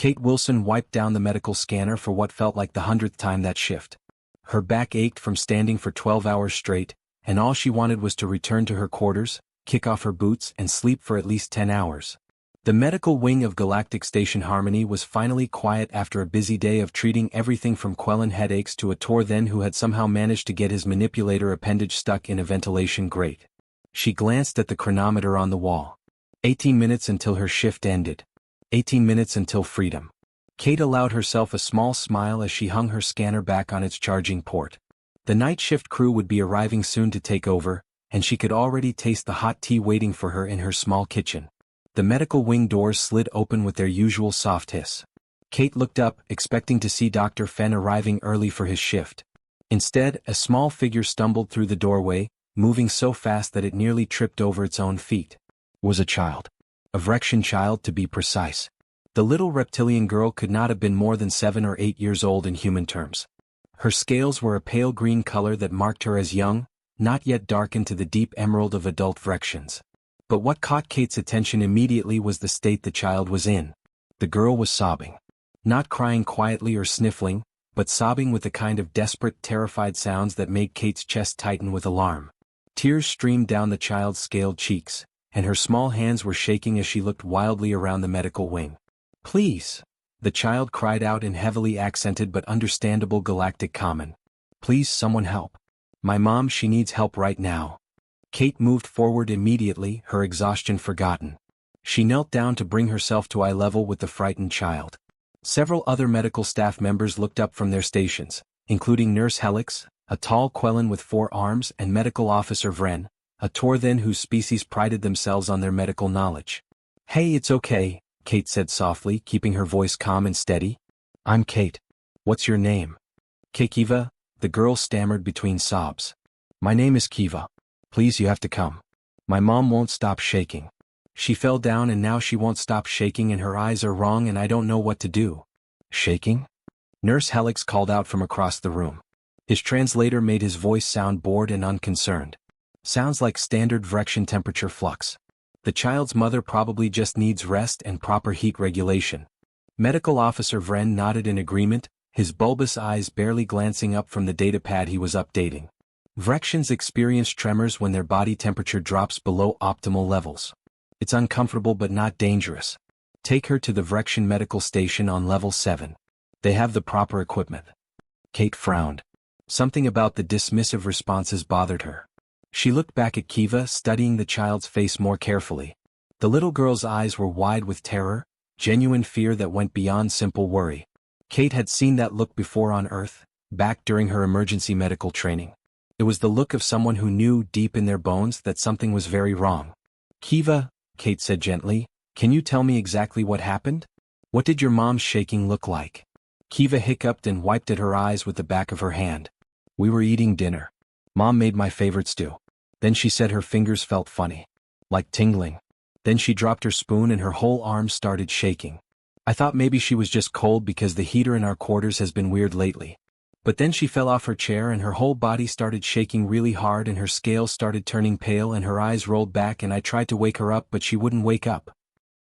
Kate Wilson wiped down the medical scanner for what felt like the 100th time that shift. Her back ached from standing for 12 hours straight, and all she wanted was to return to her quarters, kick off her boots and sleep for at least 10 hours. The medical wing of Galactic Station Harmony was finally quiet after a busy day of treating everything from quelling headaches to a Tor-Then who had somehow managed to get his manipulator appendage stuck in a ventilation grate. She glanced at the chronometer on the wall. 18 minutes until her shift ended. 18 minutes until freedom. Kate allowed herself a small smile as she hung her scanner back on its charging port. The night shift crew would be arriving soon to take over, and she could already taste the hot tea waiting for her in her small kitchen. The medical wing doors slid open with their usual soft hiss. Kate looked up, expecting to see Dr. Fenn arriving early for his shift. Instead, a small figure stumbled through the doorway, moving so fast that it nearly tripped over its own feet. It was a child. A Vrexian child, to be precise. The little reptilian girl could not have been more than 7 or 8 years old in human terms. Her scales were a pale green color that marked her as young, not yet darkened to the deep emerald of adult Vrexians. But what caught Kate's attention immediately was the state the child was in. The girl was sobbing. Not crying quietly or sniffling, but sobbing with the kind of desperate, terrified sounds that made Kate's chest tighten with alarm. Tears streamed down the child's scaled cheeks, and her small hands were shaking as she looked wildly around the medical wing. "Please!" the child cried out in heavily accented but understandable Galactic Common. "Please, someone help. My mom, she needs help right now." Kate moved forward immediately, her exhaustion forgotten. She knelt down to bring herself to eye level with the frightened child. Several other medical staff members looked up from their stations, including Nurse Helix, a tall Quellan with 4 arms, and Medical Officer Vren, a Tor-Then whose species prided themselves on their medical knowledge. "Hey, it's okay," Kate said softly, keeping her voice calm and steady. "I'm Kate. What's your name?" "Kiva," the girl stammered between sobs. "My name is Kiva. Please, you have to come. My mom won't stop shaking. She fell down and now she won't stop shaking and her eyes are wrong and I don't know what to do." "Shaking?" Nurse Helix called out from across the room. His translator made his voice sound bored and unconcerned. "Sounds like standard Vrexian temperature flux. The child's mother probably just needs rest and proper heat regulation." Medical Officer Vren nodded in agreement, his bulbous eyes barely glancing up from the datapad he was updating. Vrexians experience tremors when their body temperature drops below optimal levels. It's uncomfortable but not dangerous. Take her to the Vrexian medical station on level 7. They have the proper equipment. Kate frowned. Something about the dismissive responses bothered her. She looked back at Kiva, studying the child's face more carefully. The little girl's eyes were wide with terror, genuine fear that went beyond simple worry. Kate had seen that look before on Earth, back during her emergency medical training. It was the look of someone who knew deep in their bones that something was very wrong. "Kiva," Kate said gently, "can you tell me exactly what happened? What did your mom's shaking look like?" Kiva hiccuped and wiped at her eyes with the back of her hand. "We were eating dinner. Mom made my favorite stew. Then she said her fingers felt funny. Like tingling. Then she dropped her spoon and her whole arm started shaking. I thought maybe she was just cold because the heater in our quarters has been weird lately. But then she fell off her chair and her whole body started shaking really hard and her scales started turning pale and her eyes rolled back and I tried to wake her up but she wouldn't wake up."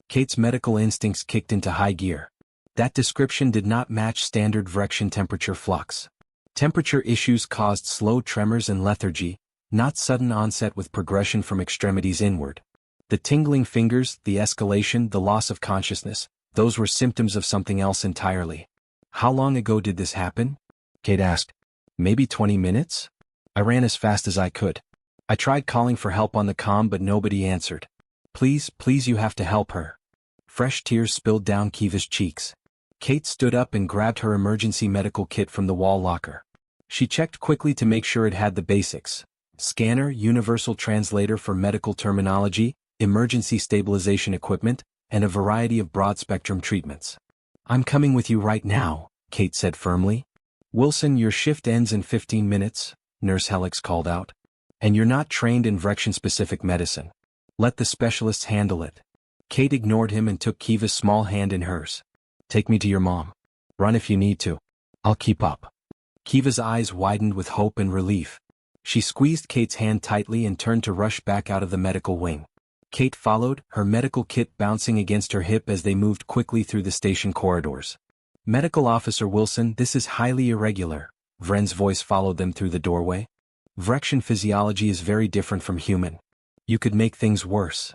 Kate's medical instincts kicked into high gear. That description did not match standard Vrexian temperature flux. Temperature issues caused slow tremors and lethargy, not sudden onset with progression from extremities inward. The tingling fingers, the escalation, the loss of consciousness, those were symptoms of something else entirely. "How long ago did this happen?" Kate asked. "Maybe 20 minutes? I ran as fast as I could. I tried calling for help on the comm but nobody answered. Please, please, you have to help her." Fresh tears spilled down Kiva's cheeks. Kate stood up and grabbed her emergency medical kit from the wall locker. She checked quickly to make sure it had the basics: scanner, universal translator for medical terminology, emergency stabilization equipment, and a variety of broad-spectrum treatments. "I'm coming with you right now," Kate said firmly. "Wilson, your shift ends in 15 minutes, Nurse Helix called out. "And you're not trained in Vrexian-specific medicine. Let the specialists handle it." Kate ignored him and took Kiva's small hand in hers. "Take me to your mom. Run if you need to. I'll keep up." Kiva's eyes widened with hope and relief. She squeezed Kate's hand tightly and turned to rush back out of the medical wing. Kate followed, her medical kit bouncing against her hip as they moved quickly through the station corridors. "Medical Officer Wilson, this is highly irregular." Vren's voice followed them through the doorway. "Vrexian physiology is very different from human. You could make things worse."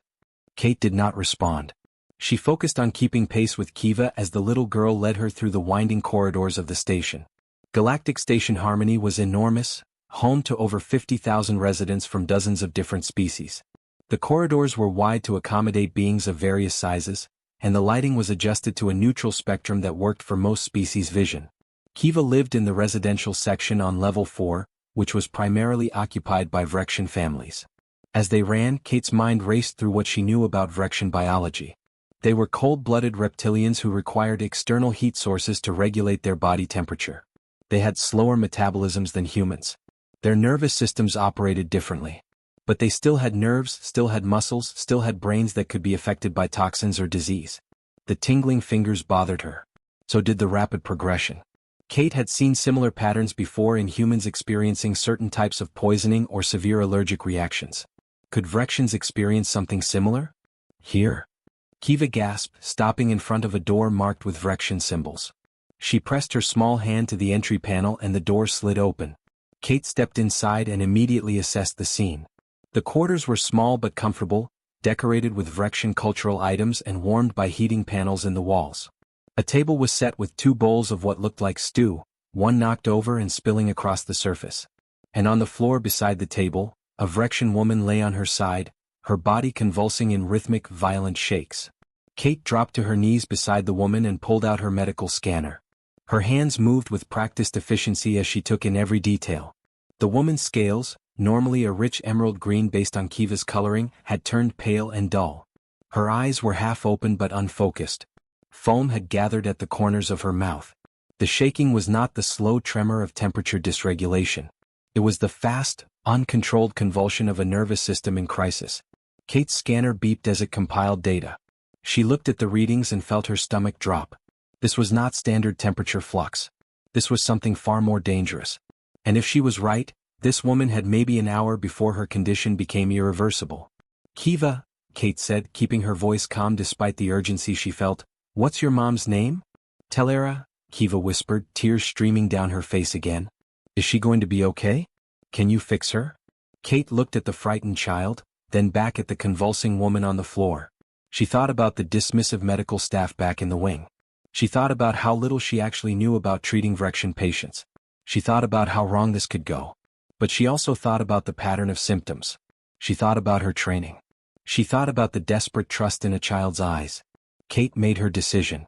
Kate did not respond. She focused on keeping pace with Kiva as the little girl led her through the winding corridors of the station. Galactic Station Harmony was enormous, home to over 50,000 residents from dozens of different species. The corridors were wide to accommodate beings of various sizes, and the lighting was adjusted to a neutral spectrum that worked for most species' vision. Kiva lived in the residential section on level 4, which was primarily occupied by Vrexian families. As they ran, Kate's mind raced through what she knew about Vrexian biology. They were cold-blooded reptilians who required external heat sources to regulate their body temperature. They had slower metabolisms than humans. Their nervous systems operated differently. But they still had nerves, still had muscles, still had brains that could be affected by toxins or disease. The tingling fingers bothered her. So did the rapid progression. Kate had seen similar patterns before in humans experiencing certain types of poisoning or severe allergic reactions. Could Vrexians experience something similar? Here. Kiva gasped, stopping in front of a door marked with Vrexian symbols. She pressed her small hand to the entry panel and the door slid open. Kate stepped inside and immediately assessed the scene. The quarters were small but comfortable, decorated with Vrexian cultural items and warmed by heating panels in the walls. A table was set with 2 bowls of what looked like stew, one knocked over and spilling across the surface. And on the floor beside the table, a Vrexian woman lay on her side, her body convulsing in rhythmic, violent shakes. Kate dropped to her knees beside the woman and pulled out her medical scanner. Her hands moved with practiced efficiency as she took in every detail. The woman's scales, normally a rich emerald green based on Kiva's coloring, had turned pale and dull. Her eyes were half open but unfocused. Foam had gathered at the corners of her mouth. The shaking was not the slow tremor of temperature dysregulation. It was the fast, uncontrolled convulsion of a nervous system in crisis. Kate's scanner beeped as it compiled data. She looked at the readings and felt her stomach drop. This was not standard temperature flux. This was something far more dangerous. And if she was right, this woman had maybe an hour before her condition became irreversible. "Kiva," Kate said, keeping her voice calm despite the urgency she felt. "What's your mom's name?" "Telera," Kiva whispered, tears streaming down her face again. "Is she going to be okay? Can you fix her?" Kate looked at the frightened child, then back at the convulsing woman on the floor. She thought about the dismissive medical staff back in the wing. She thought about how little she actually knew about treating Vrexian patients. She thought about how wrong this could go. But she also thought about the pattern of symptoms. She thought about her training. She thought about the desperate trust in a child's eyes. Kate made her decision.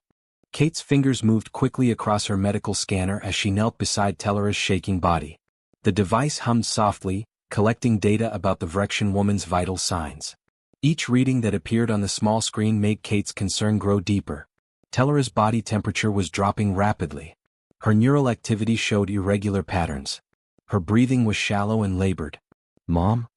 Kate's fingers moved quickly across her medical scanner as she knelt beside Tellera's shaking body. The device hummed softly, collecting data about the Vrexian woman's vital signs. Each reading that appeared on the small screen made Kate's concern grow deeper. Tellera's body temperature was dropping rapidly. Her neural activity showed irregular patterns. Her breathing was shallow and labored. "Mom?"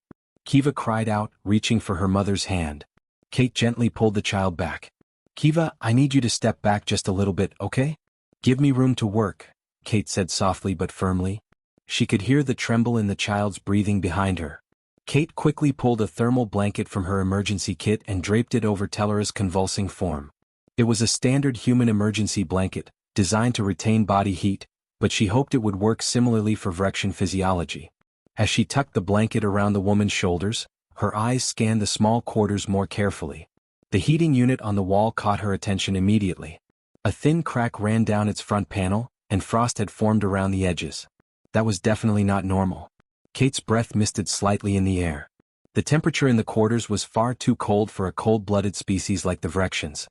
Kiva cried out, reaching for her mother's hand. Kate gently pulled the child back. "Kiva, I need you to step back just a little bit, okay? Give me room to work," Kate said softly but firmly. She could hear the tremble in the child's breathing behind her. Kate quickly pulled a thermal blanket from her emergency kit and draped it over Tellera's convulsing form. It was a standard human emergency blanket, designed to retain body heat, but she hoped it would work similarly for Vrexian physiology. As she tucked the blanket around the woman's shoulders, her eyes scanned the small quarters more carefully. The heating unit on the wall caught her attention immediately. A thin crack ran down its front panel, and frost had formed around the edges. That was definitely not normal. Kate's breath misted slightly in the air. The temperature in the quarters was far too cold for a cold-blooded species like the Vrexians.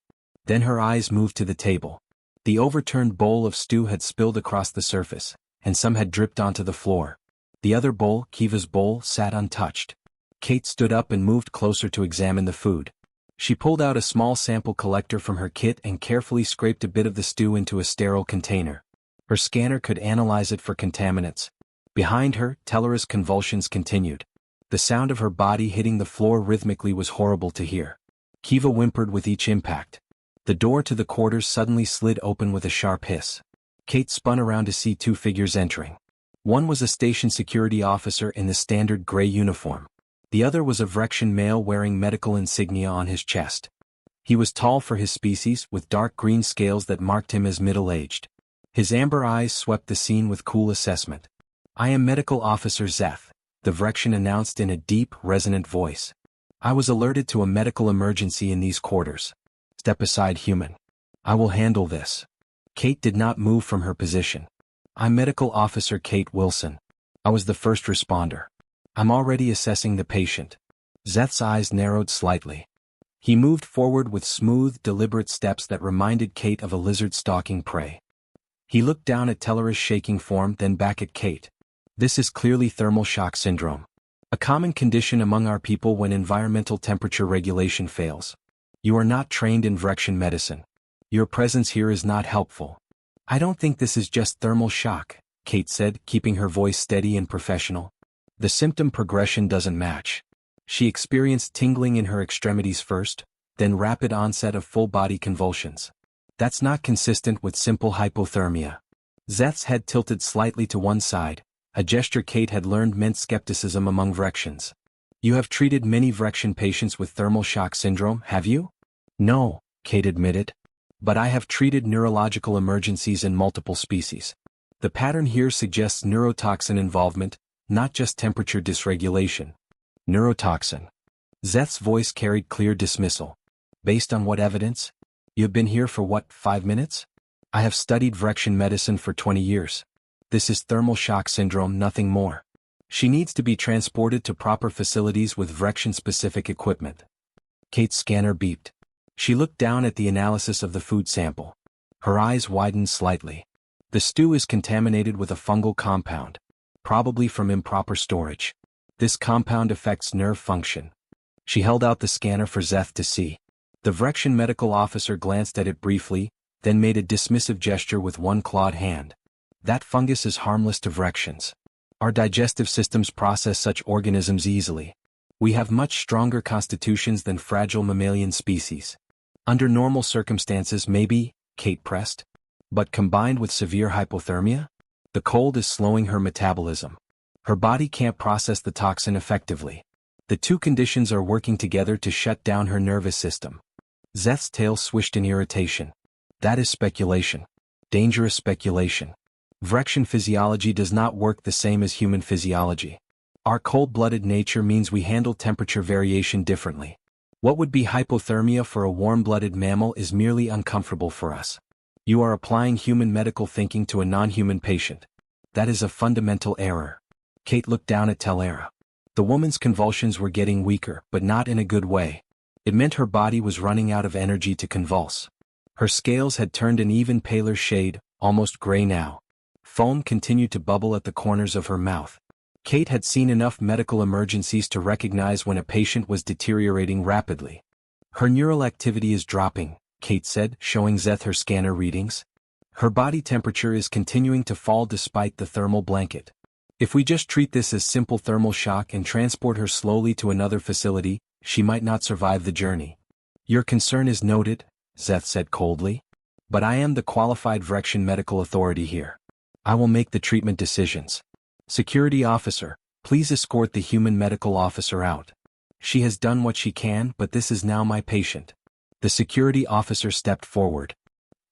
Then her eyes moved to the table. The overturned bowl of stew had spilled across the surface, and some had dripped onto the floor. The other bowl, Kiva's bowl, sat untouched. Kate stood up and moved closer to examine the food. She pulled out a small sample collector from her kit and carefully scraped a bit of the stew into a sterile container. Her scanner could analyze it for contaminants. Behind her, Tellera's convulsions continued. The sound of her body hitting the floor rhythmically was horrible to hear. Kiva whimpered with each impact. The door to the quarters suddenly slid open with a sharp hiss. Kate spun around to see 2 figures entering. One was a station security officer in the standard gray uniform. The other was a Vrexian male wearing medical insignia on his chest. He was tall for his species, with dark green scales that marked him as middle-aged. His amber eyes swept the scene with cool assessment. "I am Medical Officer Zeth," the Vrexian announced in a deep, resonant voice. "I was alerted to a medical emergency in these quarters. Step aside, human. I will handle this." Kate did not move from her position. "I'm Medical Officer Kate Wilson. I was the first responder. I'm already assessing the patient." Zeth's eyes narrowed slightly. He moved forward with smooth, deliberate steps that reminded Kate of a lizard stalking prey. He looked down at Tellera's shaking form, then back at Kate. "This is clearly thermal shock syndrome. A common condition among our people when environmental temperature regulation fails. You are not trained in Vrexian medicine. Your presence here is not helpful." "I don't think this is just thermal shock," Kate said, keeping her voice steady and professional. "The symptom progression doesn't match. She experienced tingling in her extremities first, then rapid onset of full-body convulsions. That's not consistent with simple hypothermia." Zeth's head tilted slightly to one side, a gesture Kate had learned meant skepticism among Vrexians. "You have treated many Vrexian patients with thermal shock syndrome, have you?" "No," Kate admitted. "But I have treated neurological emergencies in multiple species. The pattern here suggests neurotoxin involvement, not just temperature dysregulation." "Neurotoxin." Zeth's voice carried clear dismissal. "Based on what evidence? You've been here for what, 5 minutes? I have studied Vrexian medicine for 20 years. This is thermal shock syndrome, nothing more. She needs to be transported to proper facilities with Vrexian-specific equipment." Kate's scanner beeped. She looked down at the analysis of the food sample. Her eyes widened slightly. "The stew is contaminated with a fungal compound, probably from improper storage. This compound affects nerve function." She held out the scanner for Zeth to see. The Vrexian medical officer glanced at it briefly, then made a dismissive gesture with one clawed hand. "That fungus is harmless to Vrexians. Our digestive systems process such organisms easily. We have much stronger constitutions than fragile mammalian species. Under normal circumstances maybe," Kate pressed. "But combined with severe hypothermia? The cold is slowing her metabolism. Her body can't process the toxin effectively. The two conditions are working together to shut down her nervous system." Zeth's tail swished in irritation. "That is speculation. Dangerous speculation. Vrexian physiology does not work the same as human physiology. Our cold-blooded nature means we handle temperature variation differently. What would be hypothermia for a warm-blooded mammal is merely uncomfortable for us. You are applying human medical thinking to a non-human patient. That is a fundamental error." Kate looked down at Tellera. The woman's convulsions were getting weaker, but not in a good way. It meant her body was running out of energy to convulse. Her scales had turned an even paler shade, almost gray now. Foam continued to bubble at the corners of her mouth. Kate had seen enough medical emergencies to recognize when a patient was deteriorating rapidly. "Her neural activity is dropping," Kate said, showing Zeth her scanner readings. "Her body temperature is continuing to fall despite the thermal blanket. If we just treat this as simple thermal shock and transport her slowly to another facility, she might not survive the journey." "Your concern is noted," Zeth said coldly. "But I am the qualified Vrexian medical authority here. I will make the treatment decisions. Security officer, please escort the human medical officer out. She has done what she can, but this is now my patient." The security officer stepped forward.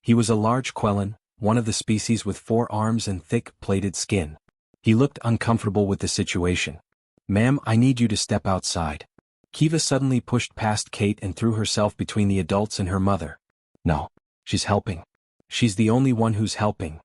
He was a large Quellan, one of the species with 4 arms and thick, plated skin. He looked uncomfortable with the situation. "Ma'am, I need you to step outside." Kiva suddenly pushed past Kate and threw herself between the adults and her mother. "No. She's helping. She's the only one who's helping."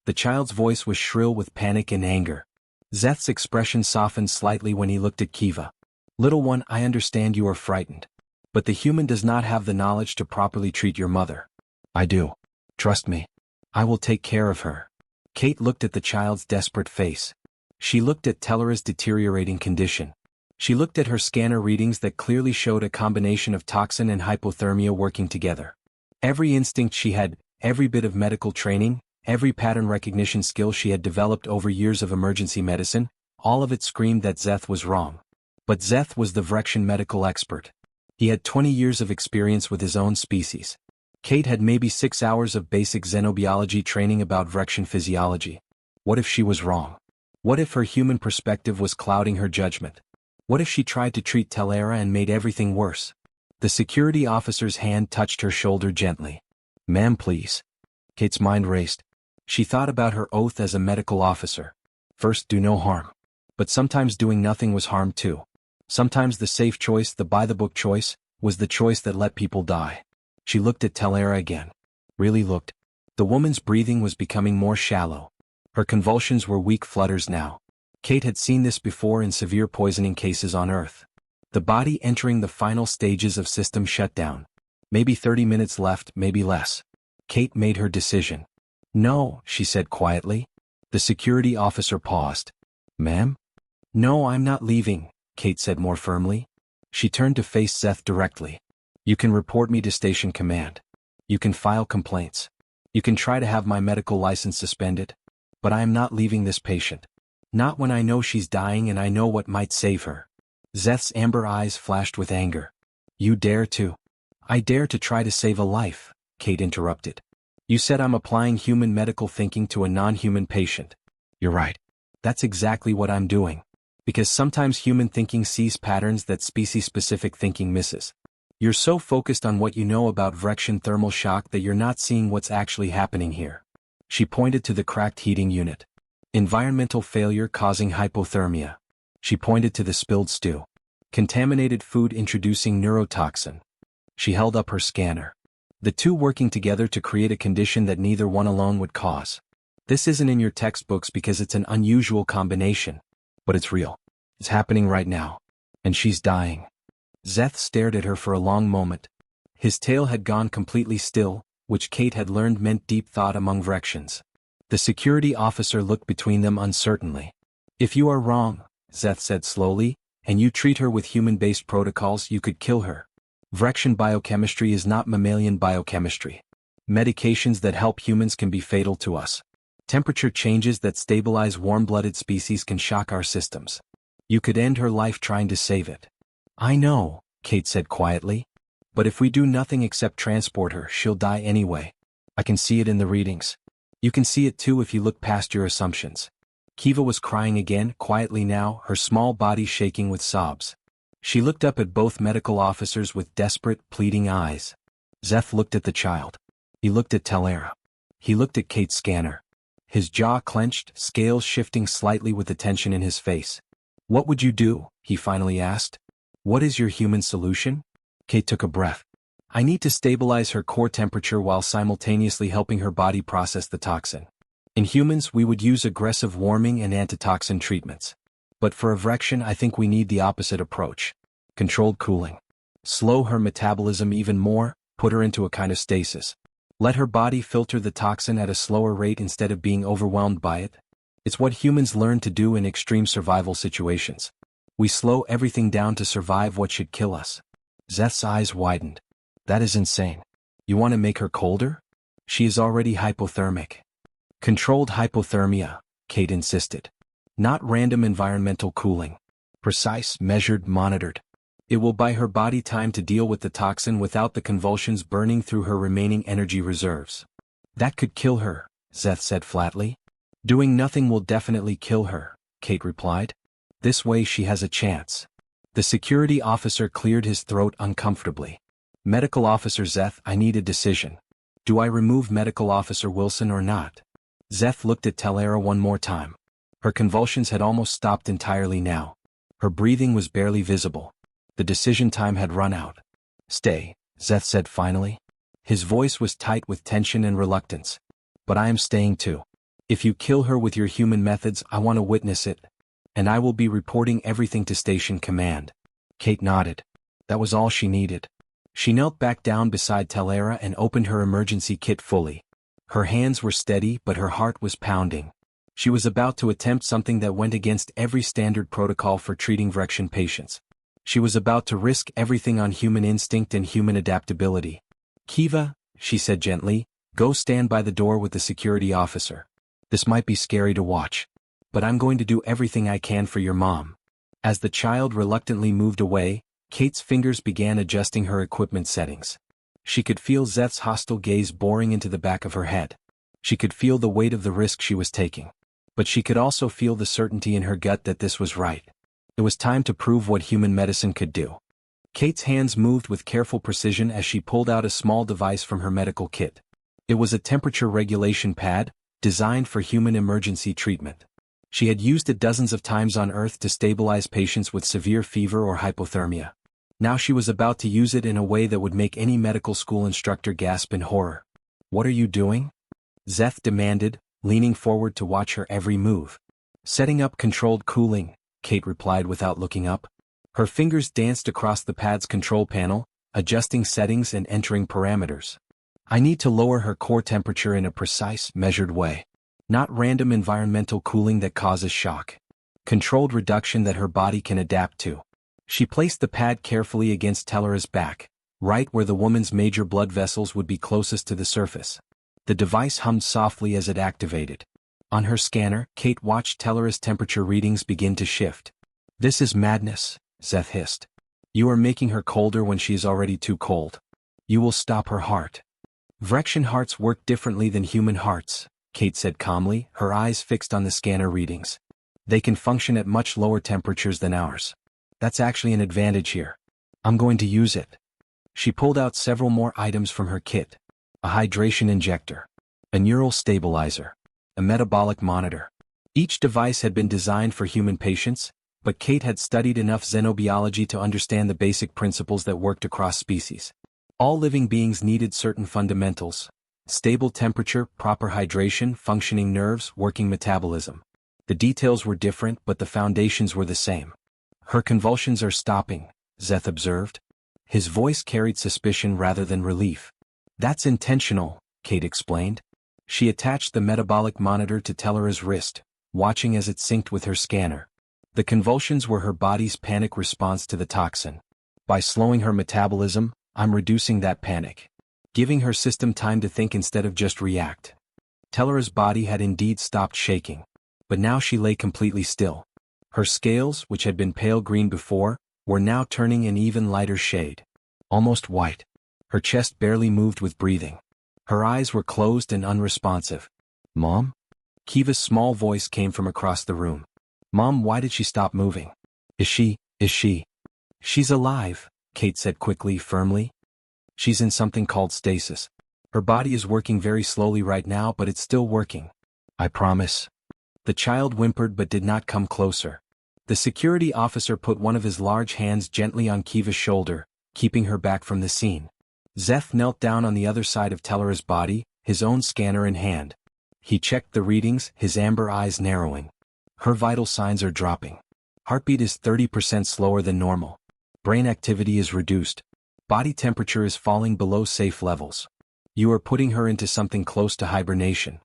The child's voice was shrill with panic and anger. Zeth's expression softened slightly when he looked at Kiva. "Little one, I understand you are frightened. But the human does not have the knowledge to properly treat your mother. I do. Trust me. I will take care of her." Kate looked at the child's desperate face. She looked at Tellera's deteriorating condition. She looked at her scanner readings that clearly showed a combination of toxin and hypothermia working together. Every instinct she had, every bit of medical training, every pattern recognition skill she had developed over years of emergency medicine, all of it screamed that Zeth was wrong. But Zeth was the Vrexian medical expert. He had 20 years of experience with his own species. Kate had maybe 6 hours of basic xenobiology training about Vrexian physiology. What if she was wrong? What if her human perspective was clouding her judgment? What if she tried to treat Telera and made everything worse? The security officer's hand touched her shoulder gently. Ma'am, please. Kate's mind raced. She thought about her oath as a medical officer. First, do no harm. But sometimes doing nothing was harm too. Sometimes the safe choice, the by-the-book choice, was the choice that let people die. She looked at Telera again. Really looked. The woman's breathing was becoming more shallow. Her convulsions were weak flutters now. Kate had seen this before in severe poisoning cases on Earth. The body entering the final stages of system shutdown. Maybe 30 minutes left, maybe less. Kate made her decision. No, she said quietly. The security officer paused. Ma'am? No, I'm not leaving, Kate said more firmly. She turned to face Zeth directly. You can report me to station command. You can file complaints. You can try to have my medical license suspended. But I am not leaving this patient. Not when I know she's dying and I know what might save her. Zeth's amber eyes flashed with anger. You dare to? I dare to try to save a life, Kate interrupted. You said I'm applying human medical thinking to a non-human patient. You're right. That's exactly what I'm doing. Because sometimes human thinking sees patterns that species-specific thinking misses. You're so focused on what you know about Vrexian thermal shock that you're not seeing what's actually happening here. She pointed to the cracked heating unit. Environmental failure causing hypothermia. She pointed to the spilled stew. Contaminated food introducing neurotoxin. She held up her scanner. The two working together to create a condition that neither one alone would cause. This isn't in your textbooks because it's an unusual combination. But it's real. It's happening right now. And she's dying. Zeth stared at her for a long moment. His tail had gone completely still, which Kate had learned meant deep thought among Vrexians. The security officer looked between them uncertainly. If you are wrong, Zeth said slowly, and you treat her with human-based protocols, you could kill her. Vrexian biochemistry is not mammalian biochemistry. Medications that help humans can be fatal to us. Temperature changes that stabilize warm-blooded species can shock our systems. You could end her life trying to save it. I know, Kate said quietly. But if we do nothing except transport her, she'll die anyway. I can see it in the readings. You can see it too if you look past your assumptions. Kiva was crying again, quietly now, her small body shaking with sobs. She looked up at both medical officers with desperate, pleading eyes. Zeth looked at the child. He looked at Telera. He looked at Kate's scanner. His jaw clenched, scales shifting slightly with the tension in his face. What would you do? He finally asked. What is your human solution? Kate took a breath. I need to stabilize her core temperature while simultaneously helping her body process the toxin. In humans, we would use aggressive warming and antitoxin treatments. But for a Vrexian, I think we need the opposite approach. Controlled cooling. Slow her metabolism even more, put her into a kind of stasis. Let her body filter the toxin at a slower rate instead of being overwhelmed by it. It's what humans learn to do in extreme survival situations. We slow everything down to survive what should kill us. Zeth's eyes widened. That is insane. You want to make her colder? She is already hypothermic. Controlled hypothermia, Kate insisted. Not random environmental cooling. Precise, measured, monitored. It will buy her body time to deal with the toxin without the convulsions burning through her remaining energy reserves. That could kill her, Zeth said flatly. Doing nothing will definitely kill her, Kate replied. This way she has a chance. The security officer cleared his throat uncomfortably. Medical Officer Zeth, I need a decision. Do I remove Medical Officer Wilson or not? Zeth looked at Telera one more time. Her convulsions had almost stopped entirely now. Her breathing was barely visible. The decision time had run out. Stay, Zeth said finally. His voice was tight with tension and reluctance. But I am staying too. If you kill her with your human methods, I want to witness it. And I will be reporting everything to station command. Kate nodded. That was all she needed. She knelt back down beside Telera and opened her emergency kit fully. Her hands were steady, but her heart was pounding. She was about to attempt something that went against every standard protocol for treating Vrexian patients. She was about to risk everything on human instinct and human adaptability. Kiva, she said gently, go stand by the door with the security officer. This might be scary to watch. But I'm going to do everything I can for your mom. As the child reluctantly moved away, Kate's fingers began adjusting her equipment settings. She could feel Zeth's hostile gaze boring into the back of her head. She could feel the weight of the risk she was taking. But she could also feel the certainty in her gut that this was right. It was time to prove what human medicine could do. Kate's hands moved with careful precision as she pulled out a small device from her medical kit. It was a temperature regulation pad, designed for human emergency treatment. She had used it dozens of times on Earth to stabilize patients with severe fever or hypothermia. Now she was about to use it in a way that would make any medical school instructor gasp in horror. "What are you doing?" Zeth demanded, leaning forward to watch her every move. "Setting up controlled cooling," Kate replied without looking up. Her fingers danced across the pad's control panel, adjusting settings and entering parameters. "I need to lower her core temperature in a precise, measured way. Not random environmental cooling that causes shock. Controlled reduction that her body can adapt to." She placed the pad carefully against Tellera's back, right where the woman's major blood vessels would be closest to the surface. The device hummed softly as it activated. On her scanner, Kate watched Tellera's temperature readings begin to shift. "This is madness," Zeth hissed. "You are making her colder when she is already too cold. You will stop her heart." "Vrexian hearts work differently than human hearts," Kate said calmly, her eyes fixed on the scanner readings. "They can function at much lower temperatures than ours. That's actually an advantage here. I'm going to use it." She pulled out several more items from her kit. A hydration injector, a neural stabilizer, a metabolic monitor. Each device had been designed for human patients, but Kate had studied enough xenobiology to understand the basic principles that worked across species. All living beings needed certain fundamentals: stable temperature, proper hydration, functioning nerves, working metabolism. The details were different, but the foundations were the same. "Her convulsions are stopping," Zeth observed. His voice carried suspicion rather than relief. "That's intentional," Kate explained. She attached the metabolic monitor to Tellera's wrist, watching as it synced with her scanner. The convulsions were her body's panic response to the toxin. By slowing her metabolism, I'm reducing that panic, giving her system time to think instead of just react. Tellera's body had indeed stopped shaking, but now she lay completely still. Her scales, which had been pale green before, were now turning an even lighter shade, almost white. Her chest barely moved with breathing. Her eyes were closed and unresponsive. "Mom?" Kiva's small voice came from across the room. "Mom, why did she stop moving?" Is she? "She's alive," Kate said quickly, firmly. "She's in something called stasis. Her body is working very slowly right now, but it's still working. I promise." The child whimpered but did not come closer. The security officer put one of his large hands gently on Kiva's shoulder, keeping her back from the scene. Zeth knelt down on the other side of Tellera's body, his own scanner in hand. He checked the readings, his amber eyes narrowing. "Her vital signs are dropping. Heartbeat is 30% slower than normal. Brain activity is reduced. Body temperature is falling below safe levels. You are putting her into something close to hibernation."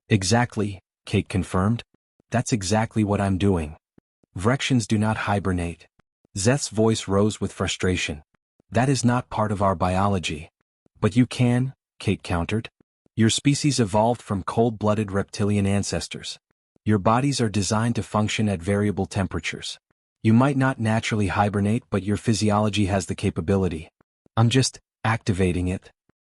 "Exactly," Kate confirmed. "That's exactly what I'm doing. Vrexians do not hibernate." Zeth's voice rose with frustration. "That is not part of our biology." "But you can," Kate countered. "Your species evolved from cold-blooded reptilian ancestors. Your bodies are designed to function at variable temperatures. You might not naturally hibernate, but your physiology has the capability. I'm just activating it."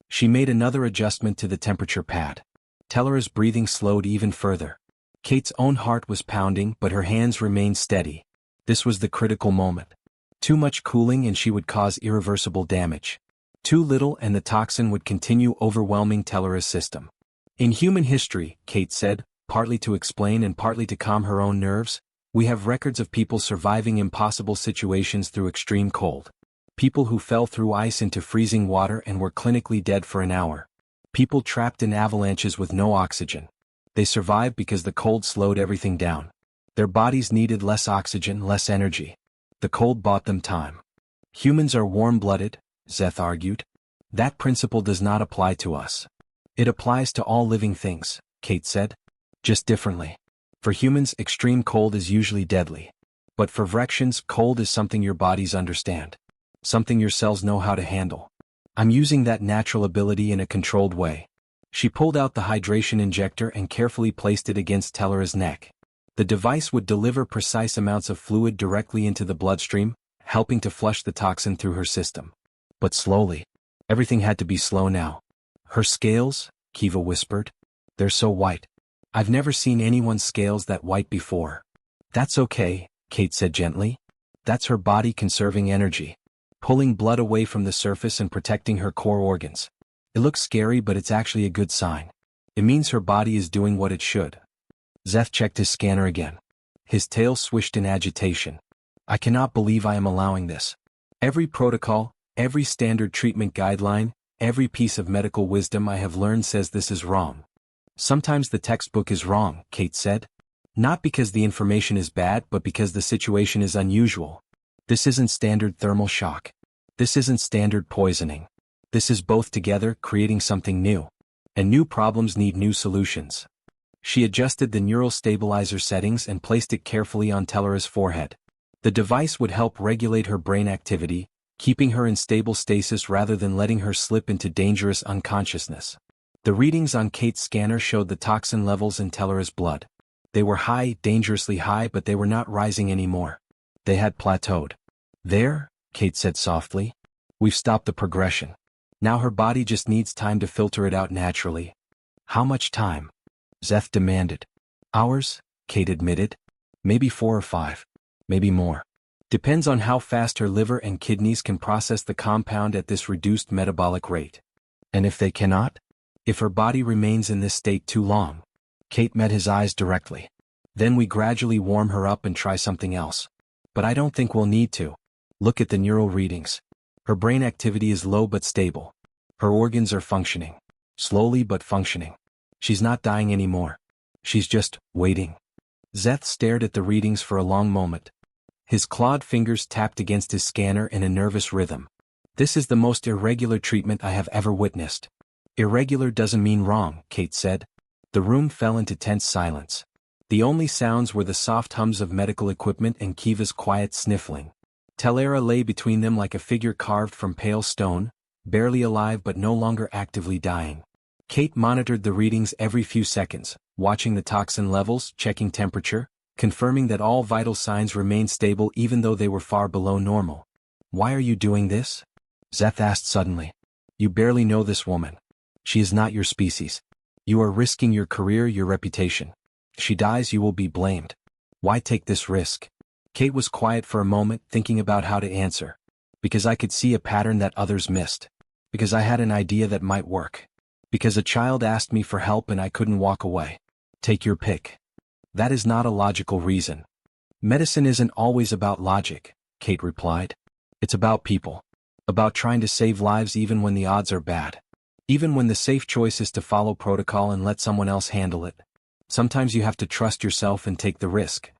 She made another adjustment to the temperature pad. Tellera's breathing slowed even further. Kate's own heart was pounding, but her hands remained steady. This was the critical moment. Too much cooling and she would cause irreversible damage. Too little and the toxin would continue overwhelming Tellera's system. "In human history," Kate said, partly to explain and partly to calm her own nerves, "we have records of people surviving impossible situations through extreme cold. People who fell through ice into freezing water and were clinically dead for an hour. People trapped in avalanches with no oxygen. They survived because the cold slowed everything down. Their bodies needed less oxygen, less energy. The cold bought them time. Humans are warm-blooded," Zeth argued. "That principle does not apply to us." "It applies to all living things," Kate said. "Just differently. For humans, extreme cold is usually deadly. But for Vrexians, cold is something your bodies understand. Something your cells know how to handle. I'm using that natural ability in a controlled way." She pulled out the hydration injector and carefully placed it against Tellera's neck. The device would deliver precise amounts of fluid directly into the bloodstream, helping to flush the toxin through her system. But slowly. Everything had to be slow now. "Her scales," Kiva whispered. "They're so white. I've never seen anyone's scales that white before." "That's okay," Kate said gently. That's her body conserving energy, pulling blood away from the surface and protecting her core organs. It looks scary, but it's actually a good sign. It means her body is doing what it should. Zeth checked his scanner again. His tail swished in agitation. I cannot believe I am allowing this. Every protocol, every standard treatment guideline, every piece of medical wisdom I have learned says this is wrong. Sometimes the textbook is wrong, Kate said. Not because the information is bad, but because the situation is unusual. This isn't standard thermal shock. This isn't standard poisoning. This is both together, creating something new. And new problems need new solutions. She adjusted the neural stabilizer settings and placed it carefully on Tellera's forehead. The device would help regulate her brain activity, keeping her in stable stasis rather than letting her slip into dangerous unconsciousness. The readings on Kate's scanner showed the toxin levels in Tellera's blood. They were high, dangerously high, but they were not rising anymore. They had plateaued. There, Kate said softly. We've stopped the progression. Now her body just needs time to filter it out naturally. How much time? Zeth demanded. Hours, Kate admitted. Maybe 4 or 5. Maybe more. Depends on how fast her liver and kidneys can process the compound at this reduced metabolic rate. And if they cannot? If her body remains in this state too long? Kate met his eyes directly. Then we gradually warm her up and try something else. But I don't think we'll need to. Look at the neural readings. Her brain activity is low but stable. Her organs are functioning. Slowly but functioning. She's not dying anymore. She's just waiting. Zeth stared at the readings for a long moment. His clawed fingers tapped against his scanner in a nervous rhythm. This is the most irregular treatment I have ever witnessed. Irregular doesn't mean wrong, Kate said. The room fell into tense silence. The only sounds were the soft hums of medical equipment and Kiva's quiet sniffling. Tellera lay between them like a figure carved from pale stone, barely alive but no longer actively dying. Kate monitored the readings every few seconds, watching the toxin levels, checking temperature, confirming that all vital signs remained stable even though they were far below normal. Why are you doing this? Zeth asked suddenly. You barely know this woman. She is not your species. You are risking your career, your reputation. If she dies, you will be blamed. Why take this risk? Kate was quiet for a moment, thinking about how to answer. Because I could see a pattern that others missed. Because I had an idea that might work. Because a child asked me for help and I couldn't walk away. Take your pick. That is not a logical reason. Medicine isn't always about logic, Kate replied. It's about people. About trying to save lives even when the odds are bad. Even when the safe choice is to follow protocol and let someone else handle it. Sometimes you have to trust yourself and take the risk.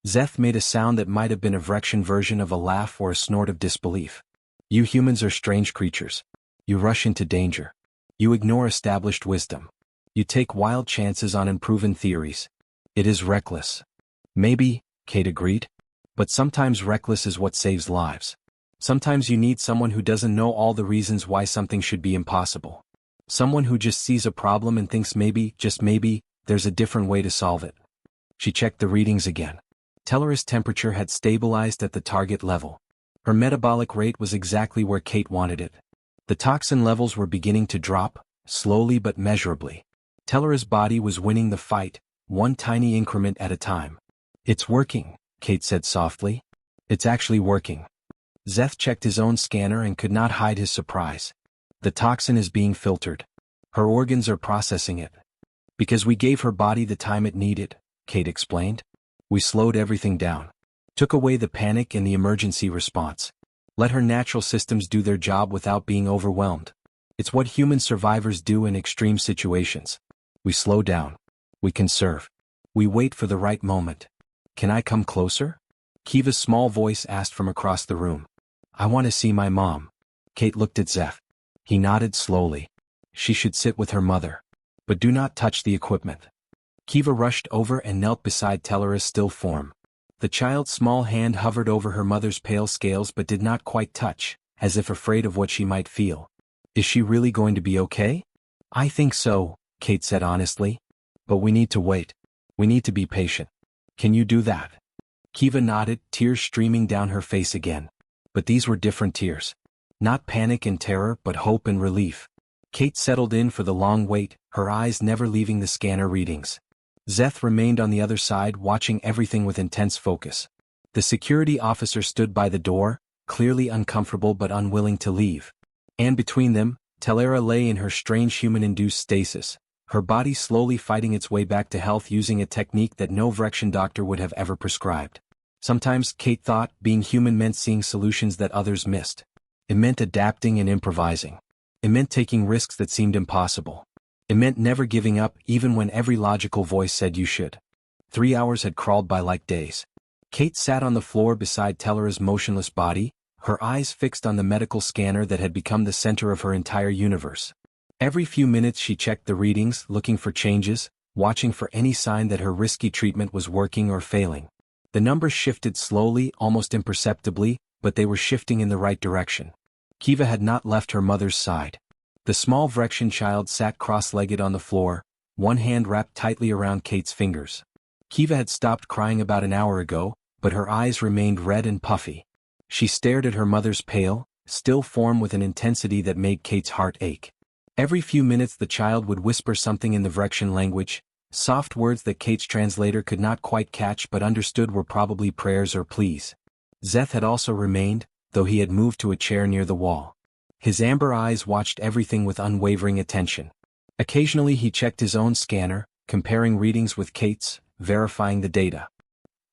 Zeth made a sound that might have been a Vrexian version of a laugh or a snort of disbelief. You humans are strange creatures. You rush into danger. You ignore established wisdom. You take wild chances on unproven theories. It is reckless. Maybe, Kate agreed. But sometimes reckless is what saves lives. Sometimes you need someone who doesn't know all the reasons why something should be impossible. Someone who just sees a problem and thinks maybe, just maybe, there's a different way to solve it. She checked the readings again. Tellera's temperature had stabilized at the target level. Her metabolic rate was exactly where Kate wanted it. The toxin levels were beginning to drop, slowly but measurably. Tellera's body was winning the fight, one tiny increment at a time. It's working, Kate said softly. It's actually working. Zeth checked his own scanner and could not hide his surprise. The toxin is being filtered. Her organs are processing it. Because we gave her body the time it needed, Kate explained. We slowed everything down. Took away the panic and the emergency response. Let her natural systems do their job without being overwhelmed. It's what human survivors do in extreme situations. We slow down. We conserve. We wait for the right moment. Can I come closer? Kiva's small voice asked from across the room. I want to see my mom. Kate looked at Zeth. He nodded slowly. She should sit with her mother. But do not touch the equipment. Kiva rushed over and knelt beside Tellera's still form. The child's small hand hovered over her mother's pale scales but did not quite touch, as if afraid of what she might feel. Is she really going to be okay? I think so, Kate said honestly. But we need to wait. We need to be patient. Can you do that? Kiva nodded, tears streaming down her face again. But these were different tears. Not panic and terror, but hope and relief. Kate settled in for the long wait, her eyes never leaving the scanner readings. Zeth remained on the other side, watching everything with intense focus. The security officer stood by the door, clearly uncomfortable but unwilling to leave. And between them, Telera lay in her strange human-induced stasis, her body slowly fighting its way back to health using a technique that no Vrexian doctor would have ever prescribed. Sometimes, Kate thought, being human meant seeing solutions that others missed. It meant adapting and improvising. It meant taking risks that seemed impossible. It meant never giving up even when every logical voice said you should. 3 hours had crawled by like days. Kate sat on the floor beside Telera's motionless body, her eyes fixed on the medical scanner that had become the center of her entire universe. Every few minutes she checked the readings, looking for changes, watching for any sign that her risky treatment was working or failing. The numbers shifted slowly, almost imperceptibly, but they were shifting in the right direction. Kiva had not left her mother's side. The small Vrexian child sat cross-legged on the floor, one hand wrapped tightly around Kate's fingers. Kiva had stopped crying about an hour ago, but her eyes remained red and puffy. She stared at her mother's pale, still form with an intensity that made Kate's heart ache. Every few minutes the child would whisper something in the Vrexian language, soft words that Kate's translator could not quite catch but understood were probably prayers or pleas. Zeth had also remained, though he had moved to a chair near the wall. His amber eyes watched everything with unwavering attention. Occasionally he checked his own scanner, comparing readings with Kate's, verifying the data.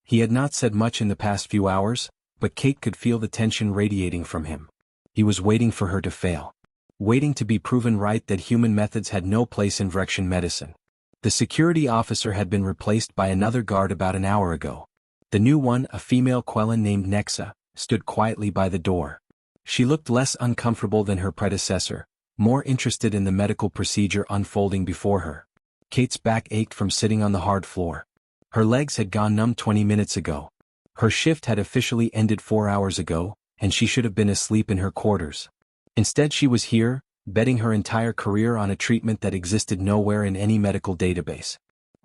He had not said much in the past few hours, but Kate could feel the tension radiating from him. He was waiting for her to fail. Waiting to be proven right that human methods had no place in Vrexian medicine. The security officer had been replaced by another guard about an hour ago. The new one, a female Quellan named Nexa, stood quietly by the door. She looked less uncomfortable than her predecessor, more interested in the medical procedure unfolding before her. Kate's back ached from sitting on the hard floor. Her legs had gone numb 20 minutes ago. Her shift had officially ended 4 hours ago, and she should have been asleep in her quarters. Instead she was here, betting her entire career on a treatment that existed nowhere in any medical database.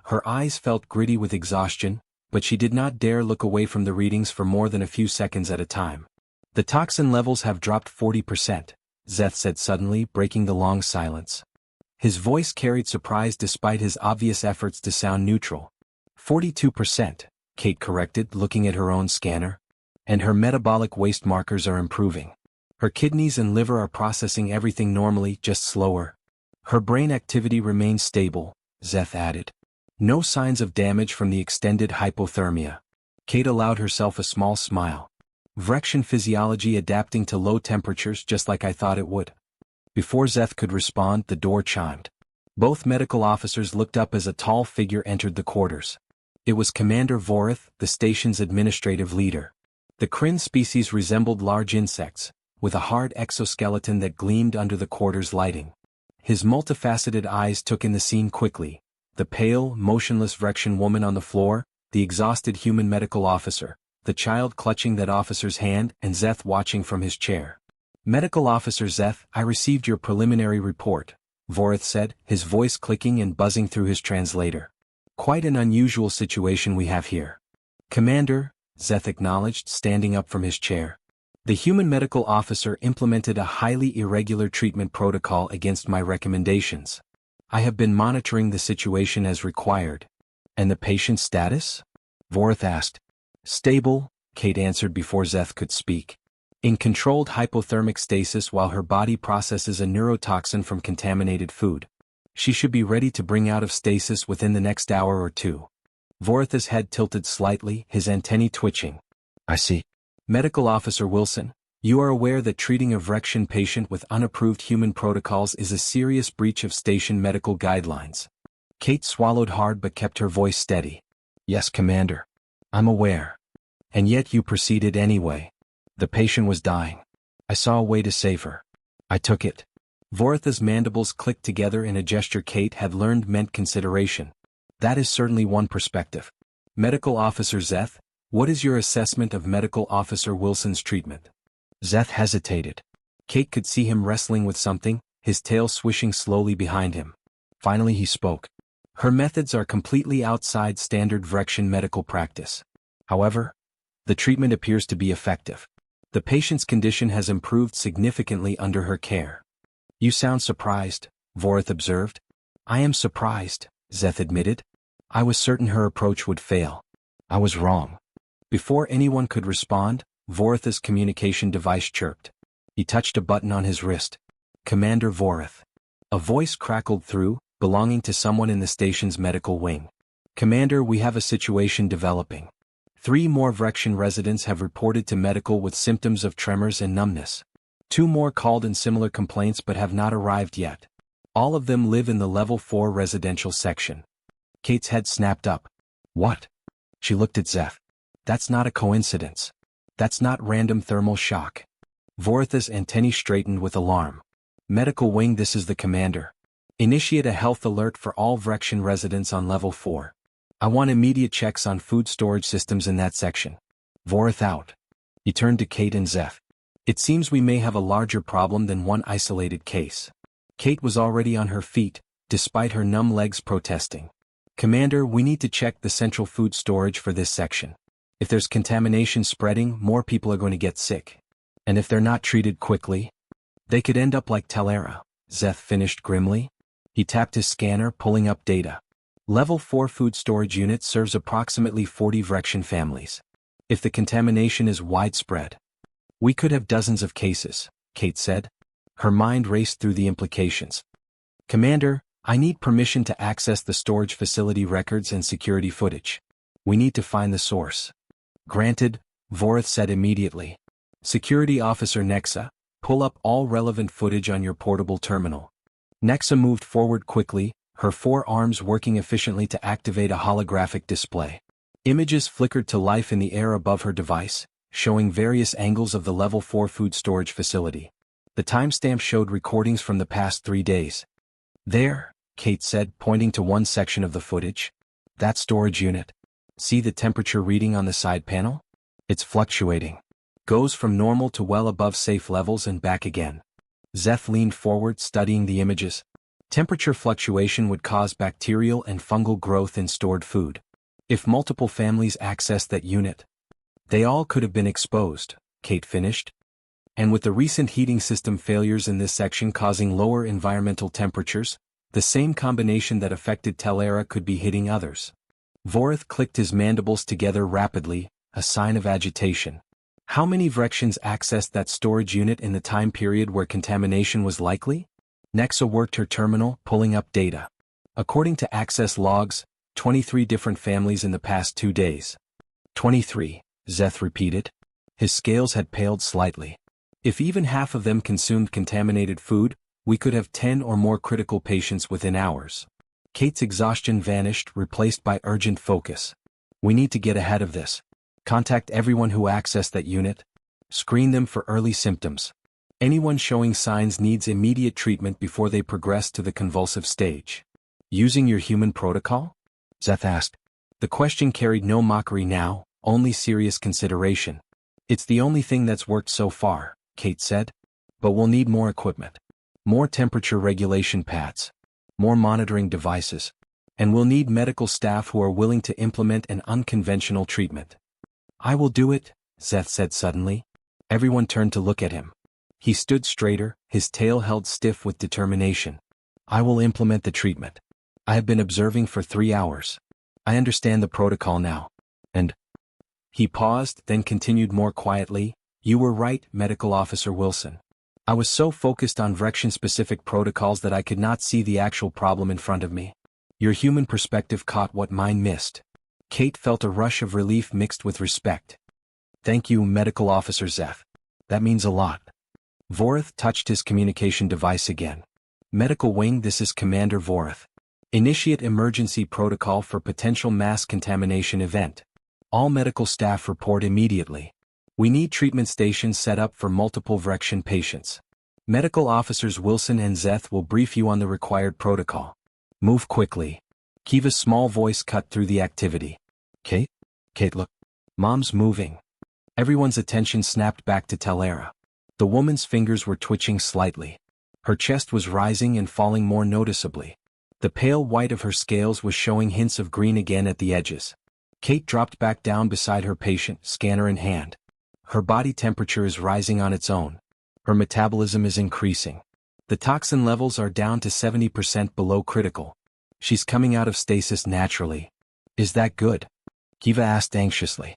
Her eyes felt gritty with exhaustion, but she did not dare look away from the readings for more than a few seconds at a time. The toxin levels have dropped 40%, Zeth said suddenly, breaking the long silence. His voice carried surprise despite his obvious efforts to sound neutral. 42%, Kate corrected, looking at her own scanner. And her metabolic waste markers are improving. Her kidneys and liver are processing everything normally, just slower. Her brain activity remains stable, Zeth added. No signs of damage from the extended hypothermia. Kate allowed herself a small smile. Vrexian physiology adapting to low temperatures just like I thought it would. Before Zeth could respond, the door chimed. Both medical officers looked up as a tall figure entered the quarters. It was Commander Voreth, the station's administrative leader. The Kryn species resembled large insects, with a hard exoskeleton that gleamed under the quarters' lighting. His multifaceted eyes took in the scene quickly, the pale, motionless Vrexian woman on the floor, the exhausted human medical officer, the child clutching that officer's hand, and Zeth watching from his chair. Medical Officer Zeth, I received your preliminary report, Voreth said, his voice clicking and buzzing through his translator. Quite an unusual situation we have here. Commander, Zeth acknowledged, standing up from his chair. The human medical officer implemented a highly irregular treatment protocol against my recommendations. I have been monitoring the situation as required. And the patient's status? Voreth asked. Stable, Kate answered before Zeth could speak. In controlled hypothermic stasis while her body processes a neurotoxin from contaminated food. She should be ready to bring out of stasis within the next hour or two. Voreth's head tilted slightly, his antennae twitching. I see. Medical Officer Wilson, you are aware that treating a Vrexian patient with unapproved human protocols is a serious breach of station medical guidelines. Kate swallowed hard but kept her voice steady. Yes, Commander. I'm aware. And yet you proceeded anyway. The patient was dying. I saw a way to save her. I took it. Voreth's mandibles clicked together in a gesture Kate had learned meant consideration. That is certainly one perspective. Medical Officer Zeth, what is your assessment of Medical Officer Wilson's treatment? Zeth hesitated. Kate could see him wrestling with something, his tail swishing slowly behind him. Finally he spoke. Her methods are completely outside standard Vrexian medical practice. However, the treatment appears to be effective. The patient's condition has improved significantly under her care. You sound surprised, Voreth observed. I am surprised, Zeth admitted. I was certain her approach would fail. I was wrong. Before anyone could respond, Vorith's communication device chirped. He touched a button on his wrist. Commander Vorith. A voice crackled through, belonging to someone in the station's medical wing. Commander, we have a situation developing. 3 more Vrexian residents have reported to medical with symptoms of tremors and numbness. 2 more called in similar complaints but have not arrived yet. All of them live in the Level 4 residential section. Kate's head snapped up. What? She looked at Zeth. That's not a coincidence. That's not random thermal shock. Vorith's antennae straightened with alarm. Medical wing, this is the commander. Initiate a health alert for all Vrexian residents on Level 4. I want immediate checks on food storage systems in that section. Vorith out. He turned to Kate and Zeth. It seems we may have a larger problem than one isolated case. Kate was already on her feet, despite her numb legs protesting. Commander, we need to check the central food storage for this section. If there's contamination spreading, more people are going to get sick. And if they're not treated quickly, they could end up like Telera, Zeth finished grimly. He tapped his scanner, pulling up data. Level 4 food storage unit serves approximately 40 Vrexian families. If the contamination is widespread, we could have dozens of cases, Kate said. Her mind raced through the implications. Commander, I need permission to access the storage facility records and security footage. We need to find the source. Granted, Vorith said immediately. Security Officer Nexa, pull up all relevant footage on your portable terminal. Nexa moved forward quickly, her 4 arms working efficiently to activate a holographic display. Images flickered to life in the air above her device, showing various angles of the Level 4 food storage facility. The timestamp showed recordings from the past 3 days. There, Kate said, pointing to one section of the footage. That storage unit. See the temperature reading on the side panel? It's fluctuating. Goes from normal to well above safe levels and back again. Zeth leaned forward, studying the images. Temperature fluctuation would cause bacterial and fungal growth in stored food. If multiple families accessed that unit, they all could have been exposed, Kate finished. And with the recent heating system failures in this section causing lower environmental temperatures, the same combination that affected Telera could be hitting others. Vorith clicked his mandibles together rapidly, a sign of agitation. How many Vrexians accessed that storage unit in the time period where contamination was likely? Nexa worked her terminal, pulling up data. According to access logs, 23 different families in the past 2 days. 23, Zeth repeated. His scales had paled slightly. If even half of them consumed contaminated food, we could have 10 or more critical patients within hours. Kate's exhaustion vanished, replaced by urgent focus. We need to get ahead of this. Contact everyone who accessed that unit. Screen them for early symptoms. Anyone showing signs needs immediate treatment before they progress to the convulsive stage. Using your human protocol? Zeth asked. The question carried no mockery now, only serious consideration. It's the only thing that's worked so far, Kate said. But we'll need more equipment. More temperature regulation pads. More monitoring devices. And we'll need medical staff who are willing to implement an unconventional treatment. I will do it, Zeth said suddenly. Everyone turned to look at him. He stood straighter, his tail held stiff with determination. I will implement the treatment. I have been observing for 3 hours. I understand the protocol now. And... He paused, then continued more quietly. You were right, Medical Officer Wilson. I was so focused on Vrexian-specific protocols that I could not see the actual problem in front of me. Your human perspective caught what mine missed. Kate felt a rush of relief mixed with respect. Thank you, Medical Officer Zeth. That means a lot. Vorith touched his communication device again. Medical Wing, this is Commander Vorith. Initiate emergency protocol for potential mass contamination event. All medical staff report immediately. We need treatment stations set up for multiple Vrexian patients. Medical Officers Wilson and Zeth will brief you on the required protocol. Move quickly. Kiva's small voice cut through the activity. Kate? Kate, look. Mom's moving. Everyone's attention snapped back to Telera. The woman's fingers were twitching slightly. Her chest was rising and falling more noticeably. The pale white of her scales was showing hints of green again at the edges. Kate dropped back down beside her patient, scanner in hand. Her body temperature is rising on its own. Her metabolism is increasing. The toxin levels are down to 70% below critical. She's coming out of stasis naturally. Is that good? Kiva asked anxiously.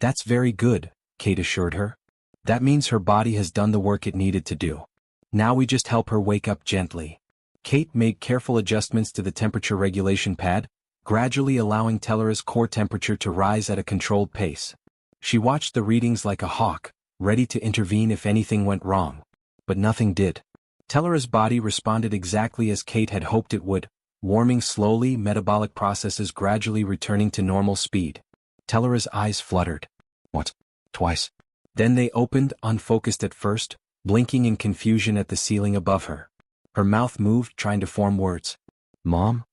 That's very good, Kate assured her. That means her body has done the work it needed to do. Now we just help her wake up gently. Kate made careful adjustments to the temperature regulation pad, gradually allowing Tellera's core temperature to rise at a controlled pace. She watched the readings like a hawk, ready to intervene if anything went wrong. But nothing did. Tellera's body responded exactly as Kate had hoped it would, warming slowly, metabolic processes gradually returning to normal speed. Tellera's eyes fluttered. What? Twice? Then they opened, unfocused at first, blinking in confusion at the ceiling above her. Her mouth moved, trying to form words. Mom?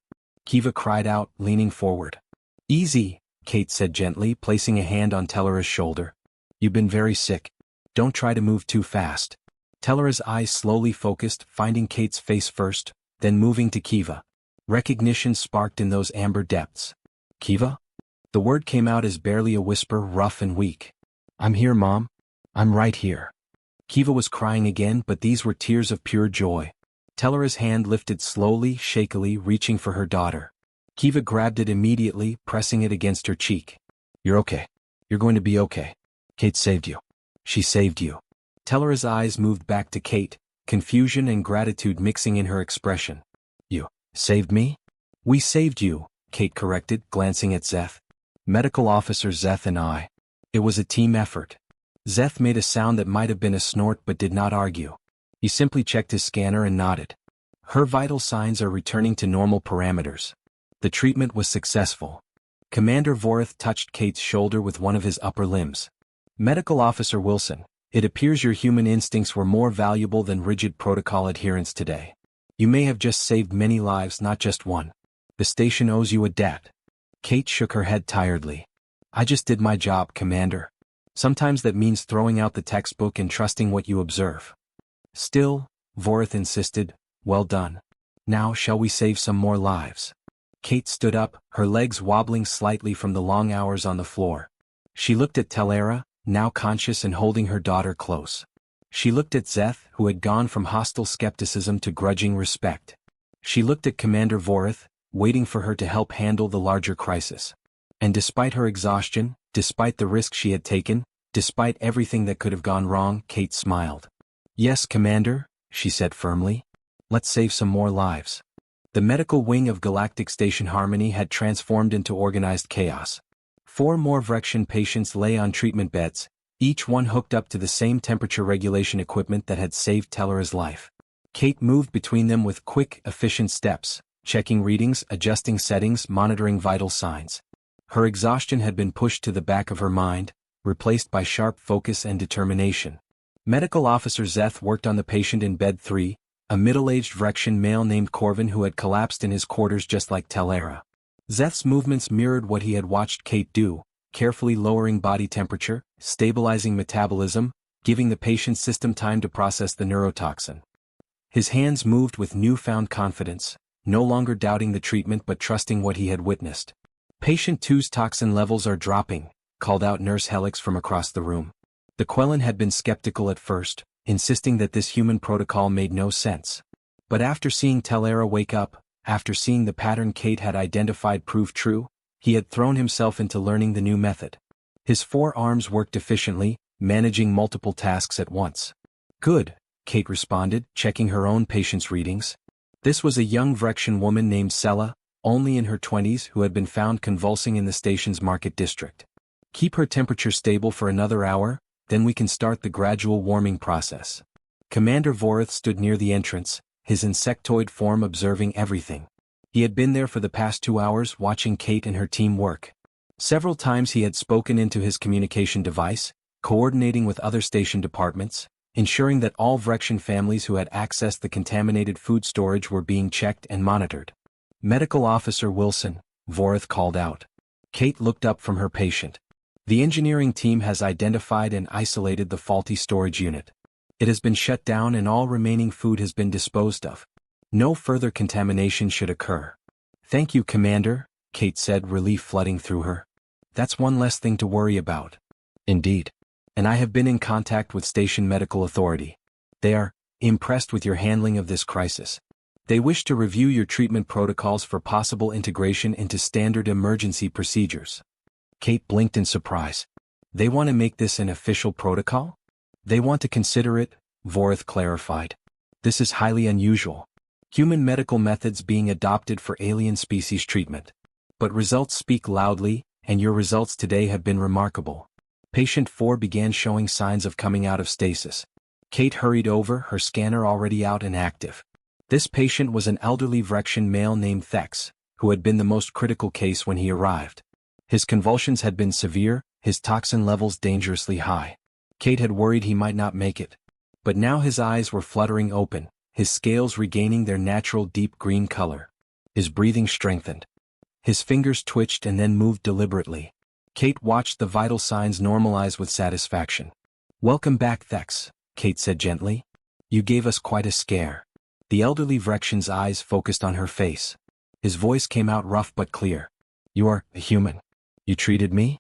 Kiva cried out, leaning forward. Easy, Kate said gently, placing a hand on Tellera's shoulder. You've been very sick. Don't try to move too fast. Tellera's eyes slowly focused, finding Kate's face first, then moving to Kiva. Recognition sparked in those amber depths. Kiva? The word came out as barely a whisper, rough and weak. I'm here, Mom. I'm right here. Kiva was crying again, but these were tears of pure joy. Tellera's hand lifted slowly, shakily, reaching for her daughter. Kiva grabbed it immediately, pressing it against her cheek. You're okay. You're going to be okay. Kate saved you. She saved you. Tellera's eyes moved back to Kate, confusion and gratitude mixing in her expression. You saved me? We saved you, Kate corrected, glancing at Zeth. Medical Officer Zeth and I. It was a team effort. Zeth made a sound that might have been a snort but did not argue. He simply checked his scanner and nodded. Her vital signs are returning to normal parameters. The treatment was successful. Commander Voreth touched Kate's shoulder with one of his upper limbs. Medical Officer Wilson, it appears your human instincts were more valuable than rigid protocol adherence today. You may have just saved many lives, not just one. The station owes you a debt. Kate shook her head tiredly. I just did my job, Commander. Sometimes that means throwing out the textbook and trusting what you observe. Still, Voreth insisted, well done. Now shall we save some more lives? Kate stood up, her legs wobbling slightly from the long hours on the floor. She looked at Tellera, now conscious and holding her daughter close. She looked at Zeth, who had gone from hostile skepticism to grudging respect. She looked at Commander Voreth, waiting for her to help handle the larger crisis. And despite her exhaustion, despite the risk she had taken, despite everything that could have gone wrong, Kate smiled. Yes, Commander, she said firmly. Let's save some more lives. The medical wing of Galactic Station Harmony had transformed into organized chaos. 4 more Vrexian patients lay on treatment beds, each one hooked up to the same temperature regulation equipment that had saved Tellera's life. Kate moved between them with quick, efficient steps, checking readings, adjusting settings, monitoring vital signs. Her exhaustion had been pushed to the back of her mind, replaced by sharp focus and determination. Medical Officer Zeth worked on the patient in bed 3, a middle-aged Vrexian male named Corvin who had collapsed in his quarters just like Tellera. Zeth's movements mirrored what he had watched Kate do, carefully lowering body temperature, stabilizing metabolism, giving the patient's system time to process the neurotoxin. His hands moved with newfound confidence, no longer doubting the treatment but trusting what he had witnessed. Patient 2's toxin levels are dropping, called out Nurse Helix from across the room. The Quellan had been skeptical at first, insisting that this human protocol made no sense. But after seeing Tellera wake up, after seeing the pattern Kate had identified prove true, he had thrown himself into learning the new method. His 4 arms worked efficiently, managing multiple tasks at once. Good, Kate responded, checking her own patient's readings. This was a young Vrexian woman named Sella, only in her 20s, who had been found convulsing in the station's market district. Keep her temperature stable for another hour, then we can start the gradual warming process. Commander Voreth stood near the entrance, his insectoid form observing everything. He had been there for the past 2 hours watching Kate and her team work. Several times he had spoken into his communication device, coordinating with other station departments, ensuring that all Vrexian families who had accessed the contaminated food storage were being checked and monitored. Medical Officer Wilson, Voreth called out. Kate looked up from her patient. The engineering team has identified and isolated the faulty storage unit. It has been shut down and all remaining food has been disposed of. No further contamination should occur. Thank you, Commander, Kate said, relief flooding through her. That's one less thing to worry about. Indeed. And I have been in contact with Station Medical Authority. They are impressed with your handling of this crisis. They wish to review your treatment protocols for possible integration into standard emergency procedures. Kate blinked in surprise. They want to make this an official protocol? They want to consider it, Voreth clarified. This is highly unusual. Human medical methods being adopted for alien species treatment. But results speak loudly, and your results today have been remarkable. Patient 4 began showing signs of coming out of stasis. Kate hurried over, her scanner already out and active. This patient was an elderly Vrexian male named Thex, who had been the most critical case when he arrived. His convulsions had been severe, his toxin levels dangerously high. Kate had worried he might not make it. But now his eyes were fluttering open, his scales regaining their natural deep green color. His breathing strengthened. His fingers twitched and then moved deliberately. Kate watched the vital signs normalize with satisfaction. "Welcome back, Thex," Kate said gently. "You gave us quite a scare." The elderly Vrexian's eyes focused on her face. His voice came out rough but clear. "You are a human. You treated me?"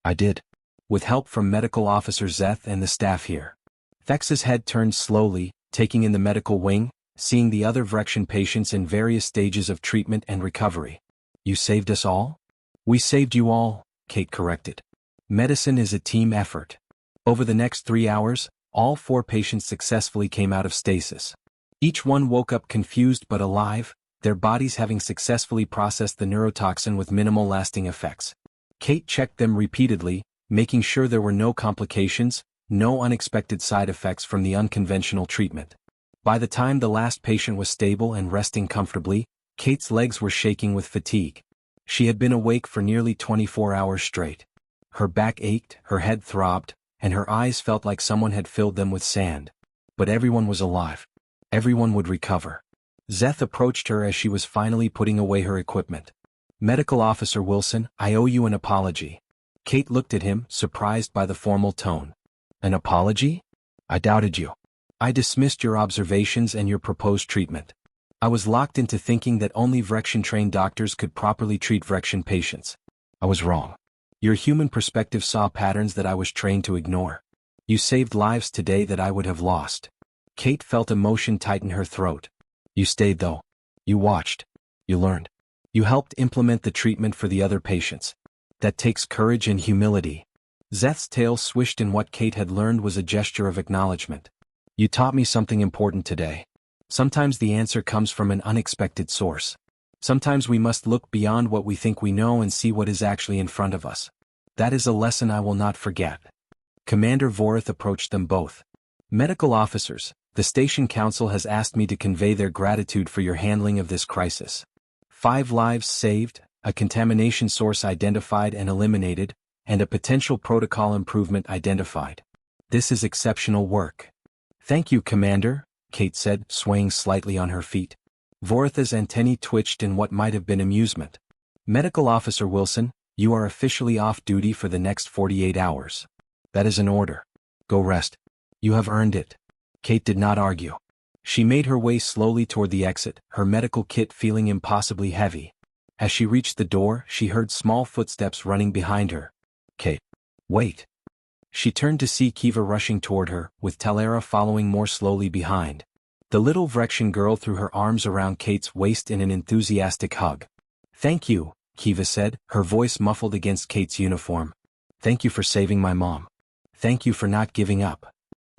"I did. With help from Medical Officer Zeth and the staff here." Thex's head turned slowly, taking in the medical wing, seeing the other Vrexian patients in various stages of treatment and recovery. "You saved us all?" "We saved you all," Kate corrected. "Medicine is a team effort." Over the next 3 hours, all 4 patients successfully came out of stasis. Each one woke up confused but alive, their bodies having successfully processed the neurotoxin with minimal lasting effects. Kate checked them repeatedly, making sure there were no complications, no unexpected side effects from the unconventional treatment. By the time the last patient was stable and resting comfortably, Kate's legs were shaking with fatigue. She had been awake for nearly 24 hours straight. Her back ached, her head throbbed, and her eyes felt like someone had filled them with sand. But everyone was alive. Everyone would recover. Zeth approached her as she was finally putting away her equipment. "Medical Officer Wilson, I owe you an apology." Kate looked at him, surprised by the formal tone. "An apology? I doubted you. I dismissed your observations and your proposed treatment. I was locked into thinking that only Vrexian-trained doctors could properly treat Vrexian patients. I was wrong. Your human perspective saw patterns that I was trained to ignore. You saved lives today that I would have lost." Kate felt emotion tighten her throat. "You stayed though. You watched. You learned. You helped implement the treatment for the other patients. That takes courage and humility." Zeth's tail swished in what Kate had learned was a gesture of acknowledgement. "You taught me something important today. Sometimes the answer comes from an unexpected source. Sometimes we must look beyond what we think we know and see what is actually in front of us. That is a lesson I will not forget." Commander Voreth approached them both. "Medical officers, the Station Council has asked me to convey their gratitude for your handling of this crisis. 5 lives saved, a contamination source identified and eliminated, and a potential protocol improvement identified. This is exceptional work." "Thank you, Commander," Kate said, swaying slightly on her feet. Voreth's antennae twitched in what might have been amusement. "Medical Officer Wilson, you are officially off duty for the next 48 hours. That is an order. Go rest. You have earned it." Kate did not argue. She made her way slowly toward the exit, her medical kit feeling impossibly heavy. As she reached the door, she heard small footsteps running behind her. "Kate. Wait." She turned to see Kiva rushing toward her, with Talera following more slowly behind. The little Vrexian girl threw her arms around Kate's waist in an enthusiastic hug. "Thank you," Kiva said, her voice muffled against Kate's uniform. "Thank you for saving my mom. Thank you for not giving up."